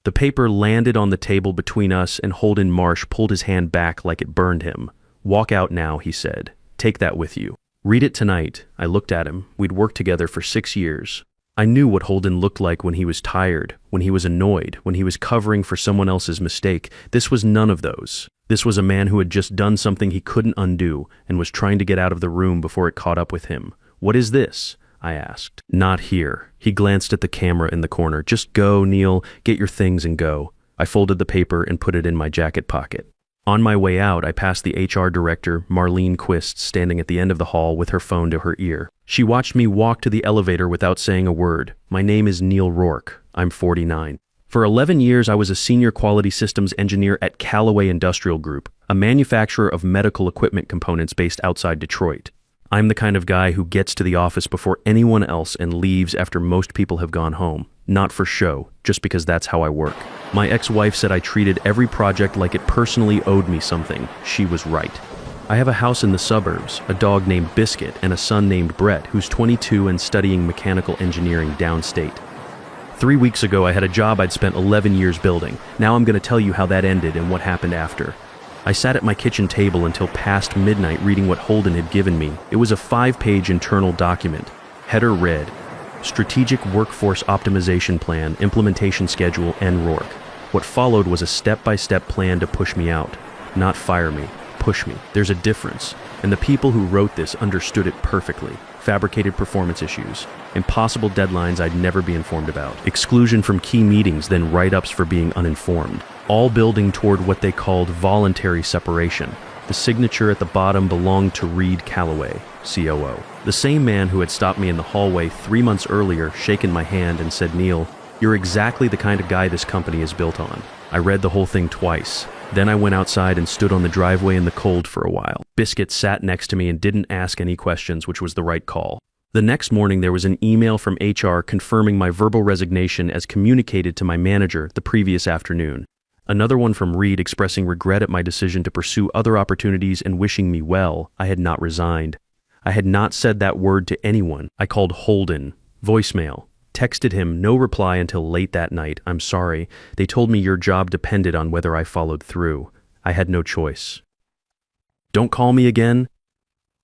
The paper landed on the table between us, and Holden Marsh pulled his hand back like it burned him. "Walk out now," he said. "Take that with you. Read it tonight." I looked at him. We'd worked together for 6 years. I knew what Holden looked like when he was tired, when he was annoyed, when he was covering for someone else's mistake. This was none of those. This was a man who had just done something he couldn't undo and was trying to get out of the room before it caught up with him. "What is this?" I asked. "Not here." He glanced at the camera in the corner. "Just go, Neil. Get your things and go." I folded the paper and put it in my jacket pocket. On my way out, I passed the HR director, Marlene Quist, standing at the end of the hall with her phone to her ear. She watched me walk to the elevator without saying a word. "My name is Neil Rourke. I'm 49. For 11 years, I was a senior quality systems engineer at Callaway Industrial Group, a manufacturer of medical equipment components based outside Detroit. I'm the kind of guy who gets to the office before anyone else and leaves after most people have gone home. Not for show, just because that's how I work. My ex-wife said I treated every project like it personally owed me something. She was right. I have a house in the suburbs, a dog named Biscuit, and a son named Brett, who's 22 and studying mechanical engineering downstate. 3 weeks ago, I had a job I'd spent 11 years building. Now I'm going to tell you how that ended and what happened after. I sat at my kitchen table until past midnight reading what Holden had given me. It was a 5-page internal document. Header read, Strategic Workforce Optimization Plan, Implementation Schedule, and Rourke. What followed was a step-by-step plan to push me out. Not fire me, push me. There's a difference. And the people who wrote this understood it perfectly. Fabricated performance issues, impossible deadlines I'd never be informed about, exclusion from key meetings, then write-ups for being uninformed, all building toward what they called voluntary separation. The signature at the bottom belonged to Reed Callaway, COO. The same man who had stopped me in the hallway 3 months earlier, shaken my hand and said, "Neil, you're exactly the kind of guy this company is built on." I read the whole thing twice. Then I went outside and stood on the driveway in the cold for a while. Biscuit sat next to me and didn't ask any questions, which was the right call. The next morning, there was an email from HR confirming my verbal resignation as communicated to my manager the previous afternoon. Another one from Reed expressing regret at my decision to pursue other opportunities and wishing me well. I had not resigned. I had not said that word to anyone. I called Holden. Voicemail. Texted him, no reply until late that night. "I'm sorry. They told me your job depended on whether I followed through. I had no choice." "Don't call me again."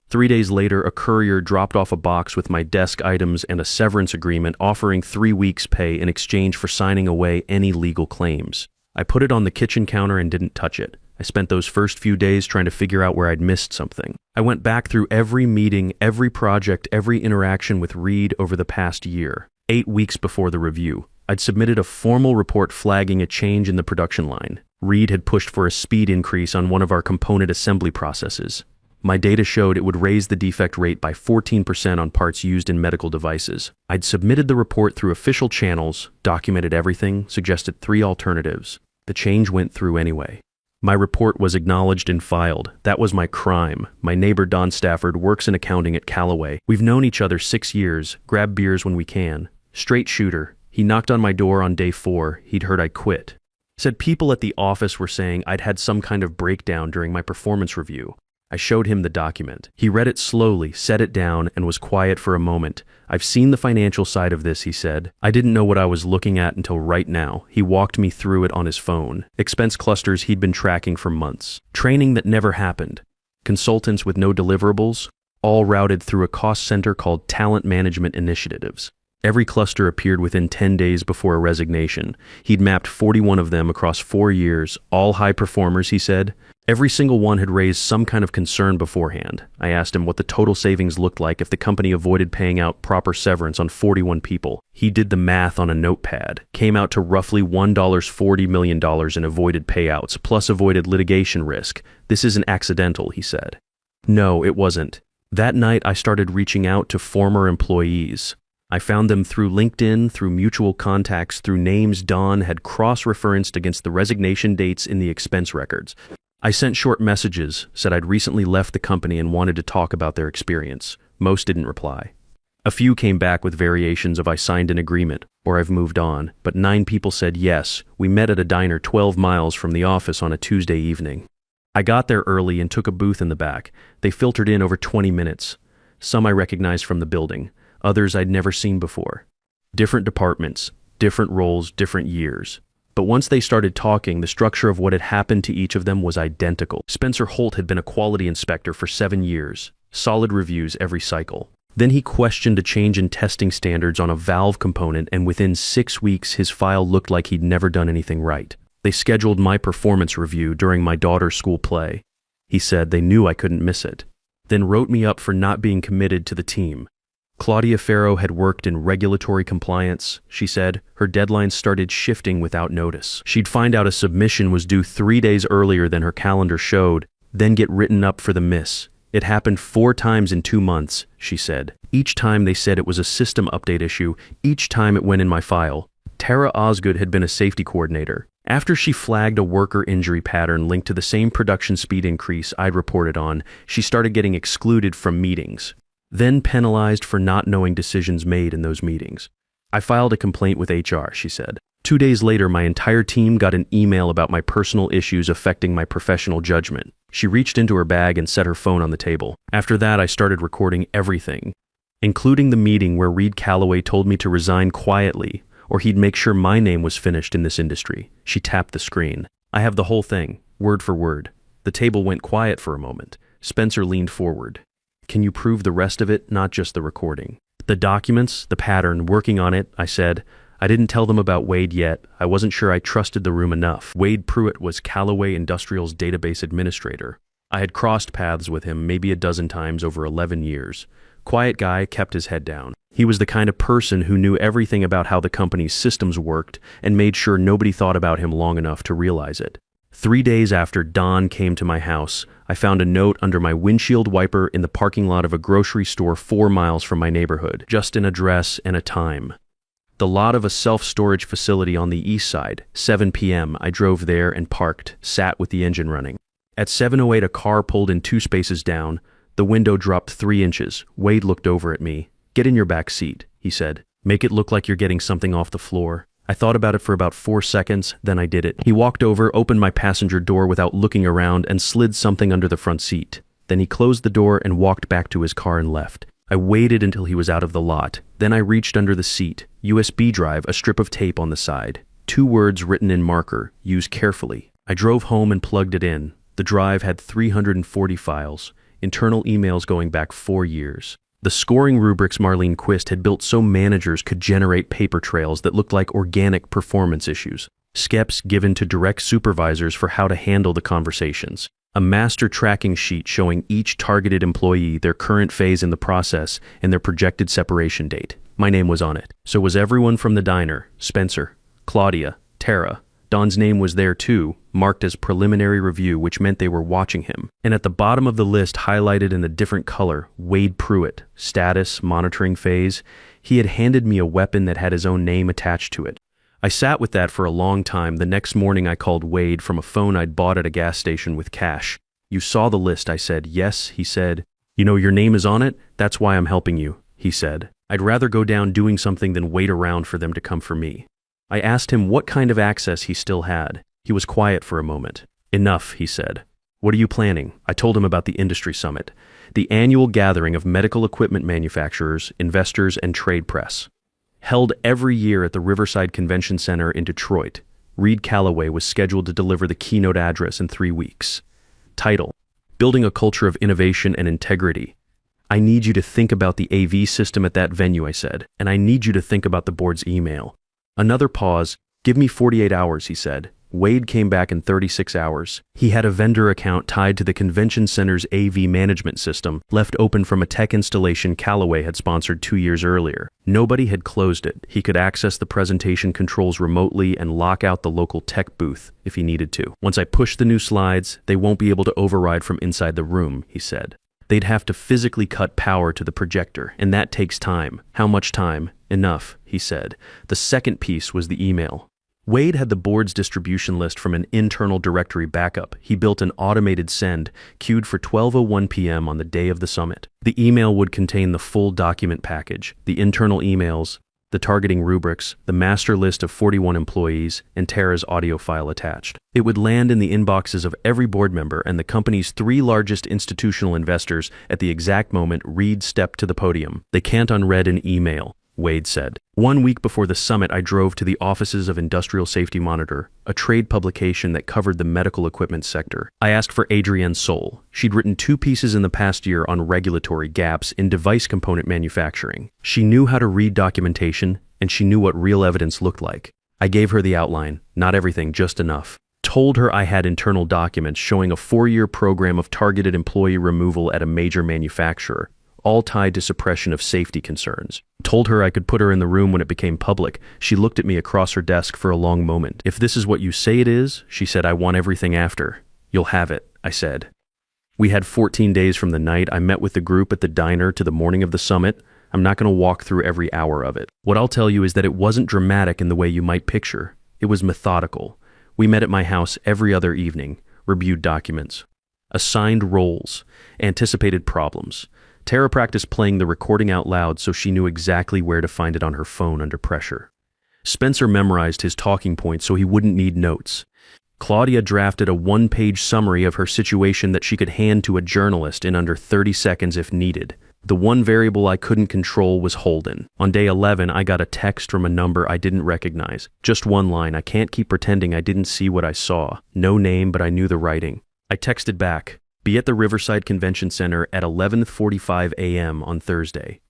3 days later, a courier dropped off a box with my desk items and a severance agreement offering 3 weeks' pay in exchange for signing away any legal claims. I put it on the kitchen counter and didn't touch it. I spent those first few days trying to figure out where I'd missed something. I went back through every meeting, every project, every interaction with Reed over the past year. 8 weeks before the review, I'd submitted a formal report flagging a change in the production line. Reed had pushed for a speed increase on one of our component assembly processes. My data showed it would raise the defect rate by 14% on parts used in medical devices. I'd submitted the report through official channels, documented everything, suggested 3 alternatives. The change went through anyway. My report was acknowledged and filed. That was my crime. My neighbor Don Stafford works in accounting at Callaway. We've known each other 6 years, grab beers when we can. Straight shooter. He knocked on my door on day 4. He'd heard I quit. Said people at the office were saying I'd had some kind of breakdown during my performance review. I showed him the document. He read it slowly, set it down, and was quiet for a moment. "I've seen the financial side of this," he said. I didn't know what I was looking at until right now. He walked me through it on his phone. Expense clusters he'd been tracking for months. Training that never happened. Consultants with no deliverables, all routed through a cost center called Talent Management Initiatives. Every cluster appeared within 10 days before a resignation. He'd mapped 41 of them across 4 years, all high performers, he said. Every single one had raised some kind of concern beforehand. I asked him what the total savings looked like if the company avoided paying out proper severance on 41 people. He did the math on a notepad. Came out to roughly $140 million in avoided payouts, plus avoided litigation risk. "This isn't accidental," he said. No, it wasn't. That night, I started reaching out to former employees. I found them through LinkedIn, through mutual contacts, through names Don had cross-referenced against the resignation dates in the expense records. I sent short messages, said I'd recently left the company and wanted to talk about their experience. Most didn't reply. A few came back with variations of "I signed an agreement," or "I've moved on," but 9 people said yes. We met at a diner 12 miles from the office on a Tuesday evening. I got there early and took a booth in the back. They filtered in over 20 minutes. Some I recognized from the building. Others I'd never seen before. Different departments, different roles, different years. But But once they started talking, the structure of what had happened to each of them was identical. Spencer Holt had been a quality inspector for 7 years, solid reviews every cycle. Then he questioned a change in testing standards on a valve component, and within 6 weeks his file looked like he'd never done anything right. They scheduled my performance review during my daughter's school play. He said they knew I couldn't miss it. Then wrote me up for not being committed to the team. Claudia Farrow had worked in regulatory compliance. She said her deadlines started shifting without notice. She'd find out a submission was due 3 days earlier than her calendar showed, then get written up for the miss. It happened 4 times in 2 months, she said. Each time they said it was a system update issue. Each time it went in my file. Tara Osgood had been a safety coordinator. After she flagged a worker injury pattern linked to the same production speed increase I'd reported on, she started getting excluded from meetings, then penalized for not knowing decisions made in those meetings. I filed a complaint with HR, she said. 2 days later, my entire team got an email about my personal issues affecting my professional judgment. She reached into her bag and set her phone on the table. After that, I started recording everything, including the meeting where Reed Calloway told me to resign quietly, or he'd make sure my name was finished in this industry. She tapped the screen. I have the whole thing, word for word. The table went quiet for a moment. Spencer leaned forward. Can you prove the rest of it, not just the recording? The documents, the pattern, working on it, I said. I didn't tell them about Wade yet. I wasn't sure I trusted the room enough. Wade Pruitt was Callaway Industrial's database administrator. I had crossed paths with him maybe a dozen times over 11 years. Quiet guy, kept his head down. He was the kind of person who knew everything about how the company's systems worked and made sure nobody thought about him long enough to realize it. 3 days after Don came to my house, I found a note under my windshield wiper in the parking lot of a grocery store 4 miles from my neighborhood, just an address and a time. The lot of a self-storage facility on the east side. 7 p.m. I drove there and parked, sat with the engine running. At 7:08, a car pulled in 2 spaces down. The window dropped 3 inches. Wade looked over at me. Get in your back seat, he said. Make it look like you're getting something off the floor. I thought about it for about 4 seconds, then I did it. He walked over, opened my passenger door without looking around, and slid something under the front seat. Then he closed the door and walked back to his car and left. I waited until he was out of the lot. Then I reached under the seat. USB drive, a strip of tape on the side. 2 words written in marker, use carefully. I drove home and plugged it in. The drive had 340 files, internal emails going back 4 years. The scoring rubrics Marlene Quist had built so managers could generate paper trails that looked like organic performance issues. Skeps given to direct supervisors for how to handle the conversations. A master tracking sheet showing each targeted employee, their current phase in the process, and their projected separation date. My name was on it. So was everyone from the diner. Spencer, Claudia, Tara. Don's name was there too, marked as preliminary review, which meant they were watching him. And at the bottom of the list, highlighted in a different color, Wade Pruitt, status, monitoring phase. He had handed me a weapon that had his own name attached to it. I sat with that for a long time. The next morning I called Wade from a phone I'd bought at a gas station with cash. You saw the list, I said. Yes, he said. You know, your name is on it? That's why I'm helping you, he said. I'd rather go down doing something than wait around for them to come for me. I asked him what kind of access he still had. He was quiet for a moment. Enough, he said. What are you planning? I told him about the industry summit, the annual gathering of medical equipment manufacturers, investors, and trade press. Held every year at the Riverside Convention Center in Detroit, Reed Calloway was scheduled to deliver the keynote address in 3 weeks. Title: Building a Culture of Innovation and Integrity. I need you to think about the AV system at that venue, I said, and I need you to think about the board's email. Another pause. Give me 48 hours, he said. Wade came back in 36 hours. He had a vendor account tied to the convention center's AV management system, left open from a tech installation Callaway had sponsored 2 years earlier. Nobody had closed it. He could access the presentation controls remotely and lock out the local tech booth if he needed to. Once I push the new slides, they won't be able to override from inside the room, he said. They'd have to physically cut power to the projector, and that takes time. How much time? Enough, he said. The second piece was the email. Wade had the board's distribution list from an internal directory backup. He built an automated send, queued for 12:01 p.m. on the day of the summit. The email would contain the full document package, the internal emails, the targeting rubrics, the master list of 41 employees, and Tara's audio file attached. It would land in the inboxes of every board member and the company's 3 largest institutional investors at the exact moment Reed stepped to the podium. They can't unread an email. Wade said. 1 week before the summit, I drove to the offices of Industrial Safety Monitor, a trade publication that covered the medical equipment sector. I asked for Adrienne Soul. She'd written 2 pieces in the past year on regulatory gaps in device component manufacturing. She knew how to read documentation, and she knew what real evidence looked like. I gave her the outline, not everything, just enough. Told her I had internal documents showing a 4-year program of targeted employee removal at a major manufacturer, all tied to suppression of safety concerns. Told her I could put her in the room when it became public. She looked at me across her desk for a long moment. If this is what you say it is, she said, I want everything after. You'll have it, I said. We had 14 days from the night I met with the group at the diner to the morning of the summit. I'm not going to walk through every hour of it. What I'll tell you is that it wasn't dramatic in the way you might picture. It was methodical. We met at my house every other evening, reviewed documents, assigned roles, anticipated problems. Tara practiced playing the recording out loud so she knew exactly where to find it on her phone under pressure. Spencer memorized his talking points so he wouldn't need notes. Claudia drafted a 1-page summary of her situation that she could hand to a journalist in under 30 seconds if needed. The one variable I couldn't control was Holden. On day 11, I got a text from a number I didn't recognize. Just one line, I can't keep pretending I didn't see what I saw. No name, but I knew the writing. I texted back, be at the Riverside Convention Center at 11:45 a.m. on Thursday.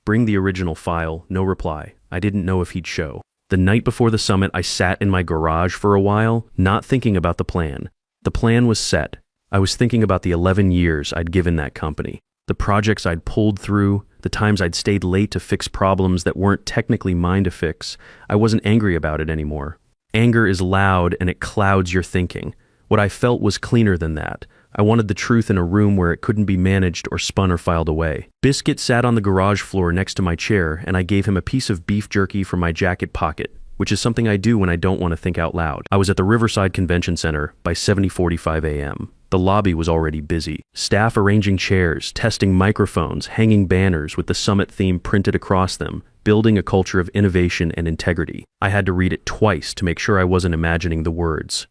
Bring the original file, no reply. I didn't know if he'd show. The night before the summit, I sat in my garage for a while, not thinking about the plan. The plan was set. I was thinking about the 11 years I'd given that company. The projects I'd pulled through, the times I'd stayed late to fix problems that weren't technically mine to fix. I wasn't angry about it anymore. Anger is loud and it clouds your thinking. What I felt was cleaner than that. I wanted the truth in a room where it couldn't be managed or spun or filed away. Biscuit sat on the garage floor next to my chair, and I gave him a piece of beef jerky from my jacket pocket, which is something I do when I don't want to think out loud. I was at the Riverside Convention Center by 7:45 a.m. The lobby was already busy. Staff arranging chairs, testing microphones, hanging banners with the summit theme printed across them, building a culture of innovation and integrity. I had to read it twice to make sure I wasn't imagining the words.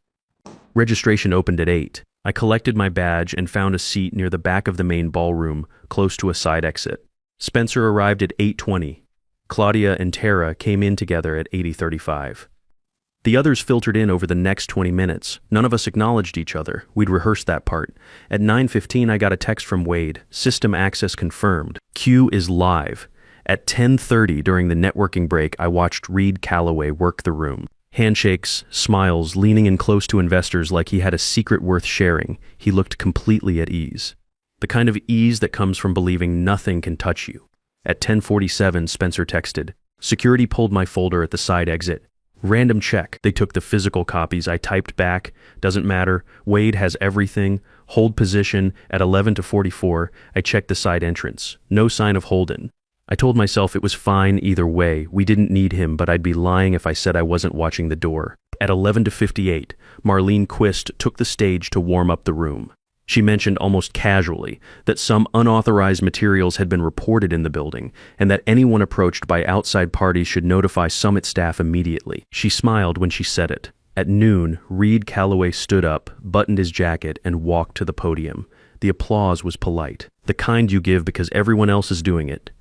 Registration opened at 8. I collected my badge and found a seat near the back of the main ballroom, close to a side exit. Spencer arrived at 8:20. Claudia and Tara came in together at 8:35. The others filtered in over the next 20 minutes. None of us acknowledged each other. We'd rehearsed that part. At 9:15, I got a text from Wade. System access confirmed. Q is live. At 10:30 during the networking break, I watched Reed Calloway work the room. Handshakes, smiles, leaning in close to investors like he had a secret worth sharing. He looked completely at ease. The kind of ease that comes from believing nothing can touch you. At 10:47, Spencer texted. Security pulled my folder at the side exit. Random check. They took the physical copies. I typed back. Doesn't matter. Wade has everything. Hold position. At 11:44, I checked the side entrance. No sign of Holden. I told myself it was fine either way. We didn't need him, but I'd be lying if I said I wasn't watching the door. At 11:58, Marlene Quist took the stage to warm up the room. She mentioned almost casually that some unauthorized materials had been reported in the building and that anyone approached by outside parties should notify Summit staff immediately. She smiled when she said it. At noon, Reed Calloway stood up, buttoned his jacket, and walked to the podium. The applause was polite, the kind you give because everyone else is doing it.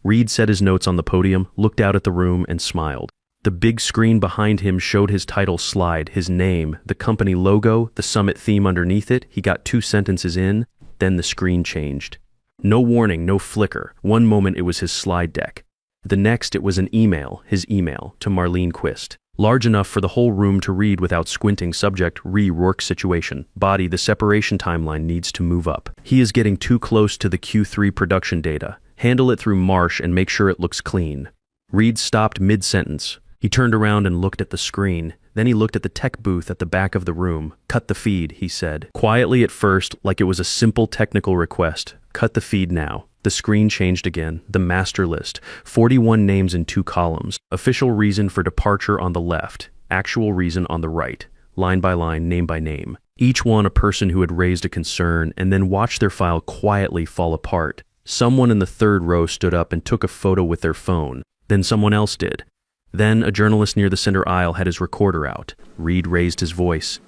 Reed set his notes on the podium, looked out at the room, and smiled. The big screen behind him showed his title slide, his name, the company logo, the Summit theme underneath it. He got 2 sentences in, then the screen changed. No warning, no flicker. One moment it was his slide deck. The next it was an email, his email, to Marlene Quist. Large enough for the whole room to read without squinting. Subject, Rourke situation. Body, the separation timeline needs to move up. He is getting too close to the Q3 production data. Handle it through Marsh and make sure it looks clean. Reed stopped mid-sentence. He turned around and looked at the screen. Then he looked at the tech booth at the back of the room. Cut the feed, he said. Quietly at first, like it was a simple technical request. Cut the feed now. The screen changed again. The master list. 41 names in 2 columns. Official reason for departure on the left. Actual reason on the right. Line by line, name by name. Each one a person who had raised a concern and then watched their file quietly fall apart. Someone in the 3rd row stood up and took a photo with their phone. Then someone else did. Then a journalist near the center aisle had his recorder out. Reed raised his voice.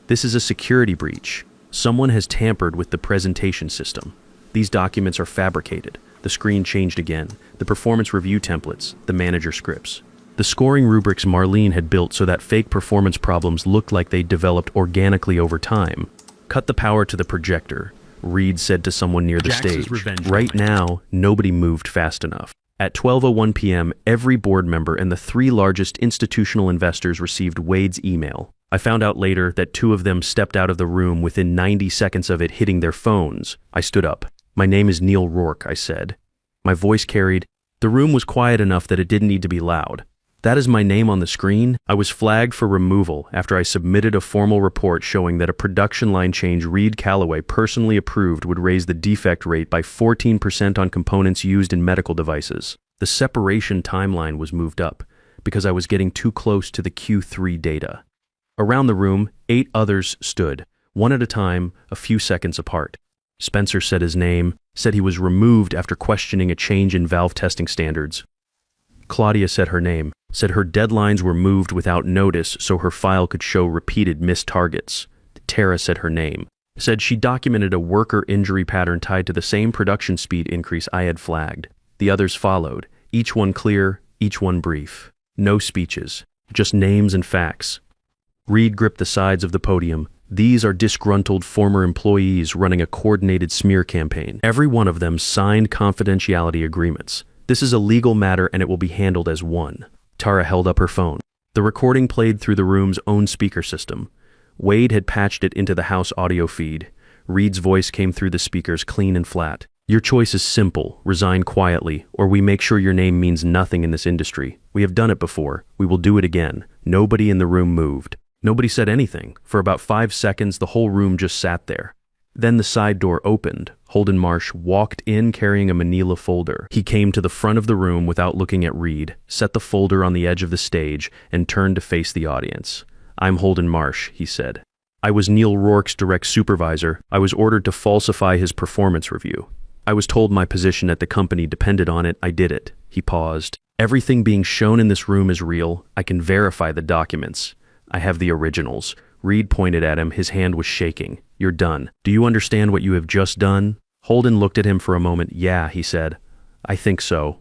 This is a security breach. Someone has tampered with the presentation system. These documents are fabricated. The screen changed again. The performance review templates, the manager scripts. The scoring rubrics Marlene had built so that fake performance problems looked like they developed organically over time. Cut the power to the projector, Reed said to someone near the stage. Right now, nobody moved fast enough. At 12:01 p.m., every board member and the 3 largest institutional investors received Wade's email. I found out later that 2 of them stepped out of the room within 90 seconds of it hitting their phones. I stood up. "My name is Neil Rourke," I said. My voice carried. The room was quiet enough that it didn't need to be loud. "That is my name on the screen." I was flagged for removal after I submitted a formal report showing that a production line change Reed Calloway personally approved would raise the defect rate by 14% on components used in medical devices. The separation timeline was moved up because I was getting too close to the Q3 data. Around the room, 8 others stood, one at a time, a few seconds apart. Spencer said his name, said he was removed after questioning a change in valve testing standards. Claudia said her name, said her deadlines were moved without notice so her file could show repeated missed targets. Tara said her name, said she documented a worker injury pattern tied to the same production speed increase I had flagged. The others followed, each one clear, each one brief. No speeches, just names and facts. Reed gripped the sides of the podium. These are disgruntled former employees running a coordinated smear campaign. Every one of them signed confidentiality agreements. This is a legal matter and it will be handled as one. Tara held up her phone. The recording played through the room's own speaker system. Wade had patched it into the house audio feed. Reed's voice came through the speakers clean and flat. "Your choice is simple. Resign quietly, or we make sure your name means nothing in this industry. We have done it before. We will do it again." Nobody in the room moved. Nobody said anything. For about 5 seconds, the whole room just sat there. Then the side door opened. Holden Marsh walked in carrying a manila folder. He came to the front of the room without looking at Reed, set the folder on the edge of the stage, and turned to face the audience. "I'm Holden Marsh," he said. "I was Neil Rourke's direct supervisor. I was ordered to falsify his performance review. I was told my position at the company depended on it. I did it." He paused. "Everything being shown in this room is real. I can verify the documents. I have the originals." Reed pointed at him. His hand was shaking. "You're done. Do you understand what you have just done?" Holden looked at him for a moment. "Yeah," he said. "I think so."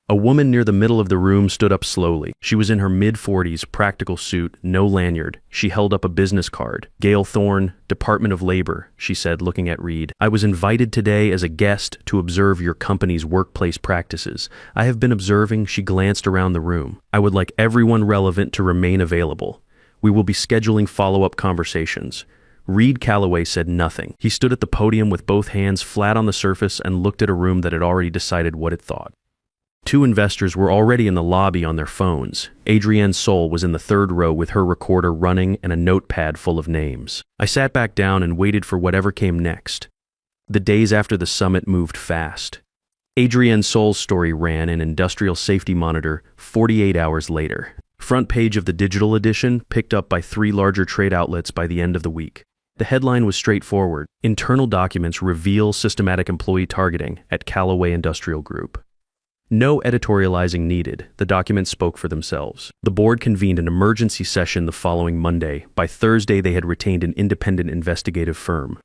A woman near the middle of the room stood up slowly. She was in her mid-40s, practical suit, no lanyard. She held up a business card. "Gail Thorne, Department of Labor," she said, looking at Reed. "I was invited today as a guest to observe your company's workplace practices. I have been observing." She glanced around the room. "I would like everyone relevant to remain available. We will be scheduling follow-up conversations." Reed Calloway said nothing. He stood at the podium with both hands flat on the surface and looked at a room that had already decided what it thought. 2 investors were already in the lobby on their phones. Adrienne Soul was in the 3rd row with her recorder running and a notepad full of names. I sat back down and waited for whatever came next. The days after the summit moved fast. Adrienne Soul's story ran in Industrial Safety Monitor 48 hours later. Front page of the digital edition, picked up by 3 larger trade outlets by the end of the week. The headline was straightforward. "Internal documents reveal systematic employee targeting at Callaway Industrial Group." No editorializing needed. The documents spoke for themselves. The board convened an emergency session the following Monday. By Thursday, they had retained an independent investigative firm.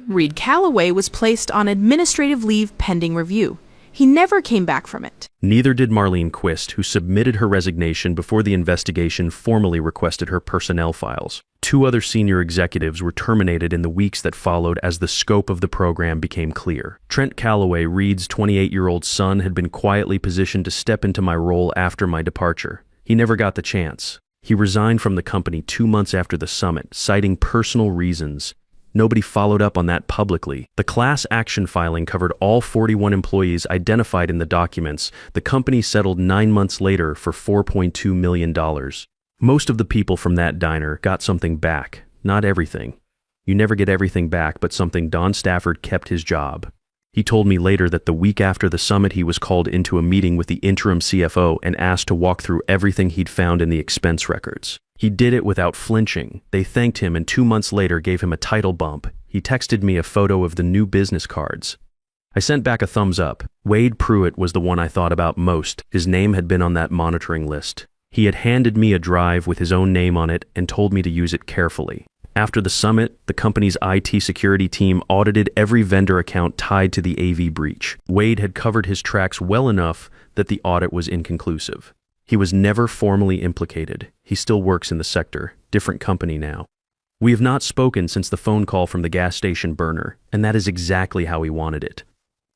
Reed Calloway was placed on administrative leave pending review. He never came back from it. Neither did Marlene Quist, who submitted her resignation before the investigation formally requested her personnel files. 2 other senior executives were terminated in the weeks that followed as the scope of the program became clear. Trent Calloway, Reed's 28-year-old son, had been quietly positioned to step into my role after my departure. He never got the chance. He resigned from the company 2 months after the summit, citing personal reasons. Nobody followed up on that publicly. The class action filing covered all 41 employees identified in the documents. The company settled 9 months later for $4.2 million. Most of the people from that diner got something back. Not everything. You never get everything back, but something. Don Stafford kept his job. He told me later that the week after the summit he was called into a meeting with the interim CFO and asked to walk through everything he'd found in the expense records. He did it without flinching. They thanked him and 2 months later gave him a title bump. He texted me a photo of the new business cards. I sent back a thumbs up. Wade Pruitt was the one I thought about most. His name had been on that monitoring list. He had handed me a drive with his own name on it and told me to use it carefully. After the summit, the company's IT security team audited every vendor account tied to the AV breach. Wade had covered his tracks well enough that the audit was inconclusive. He was never formally implicated. He still works in the sector, different company now. We have not spoken since the phone call from the gas station burner, and that is exactly how he wanted it.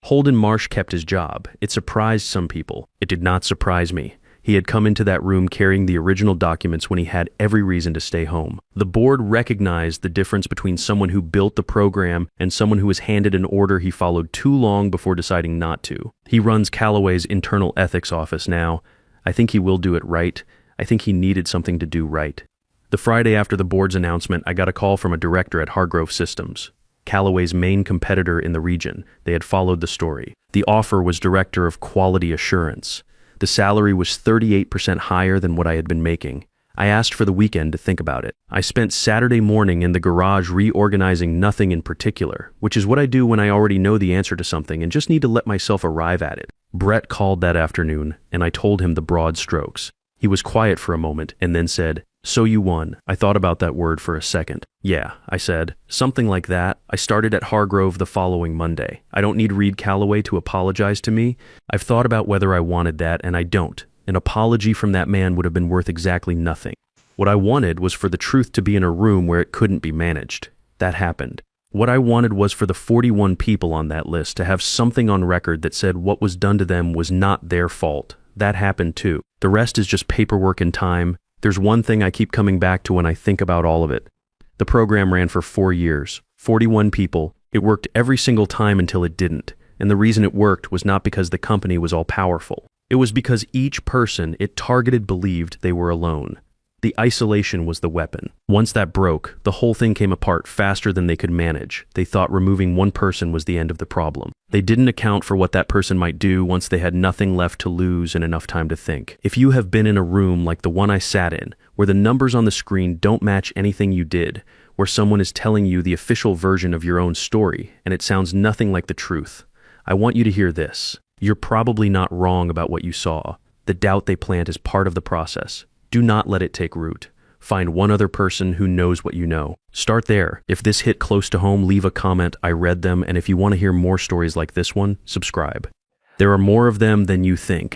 Holden Marsh kept his job. It surprised some people. It did not surprise me. He had come into that room carrying the original documents when he had every reason to stay home. The board recognized the difference between someone who built the program and someone who was handed an order he followed too long before deciding not to. He runs Callaway's internal ethics office now. I think he will do it right. I think he needed something to do right. The Friday after the board's announcement, I got a call from a director at Hargrove Systems, Callaway's main competitor in the region. They had followed the story. The offer was Director of Quality Assurance. The salary was 38% higher than what I had been making. I asked for the weekend to think about it. I spent Saturday morning in the garage reorganizing nothing in particular, which is what I do when I already know the answer to something and just need to let myself arrive at it. Brett called that afternoon, and I told him the broad strokes. He was quiet for a moment and then said, "So you won." I thought about that word for a second. "Yeah," I said. "Something like that. I started at Hargrove the following Monday. I don't need Reed Callaway to apologize to me. I've thought about whether I wanted that, and I don't. An apology from that man would have been worth exactly nothing. What I wanted was for the truth to be in a room where it couldn't be managed. That happened. What I wanted was for the 41 people on that list to have something on record that said what was done to them was not their fault. That happened too. The rest is just paperwork and time. There's one thing I keep coming back to when I think about all of it. The program ran for 4 years, 41 people. It worked every single time until it didn't. And the reason it worked was not because the company was all powerful. It was because each person it targeted believed they were alone. The isolation was the weapon. Once that broke, the whole thing came apart faster than they could manage. They thought removing one person was the end of the problem. They didn't account for what that person might do once they had nothing left to lose and enough time to think. If you have been in a room like the one I sat in, where the numbers on the screen don't match anything you did, where someone is telling you the official version of your own story, and it sounds nothing like the truth, I want you to hear this. You're probably not wrong about what you saw. The doubt they plant is part of the process. Do not let it take root. Find one other person who knows what you know. Start there. If this hit close to home, leave a comment. I read them, and if you want to hear more stories like this one, subscribe. There are more of them than you think.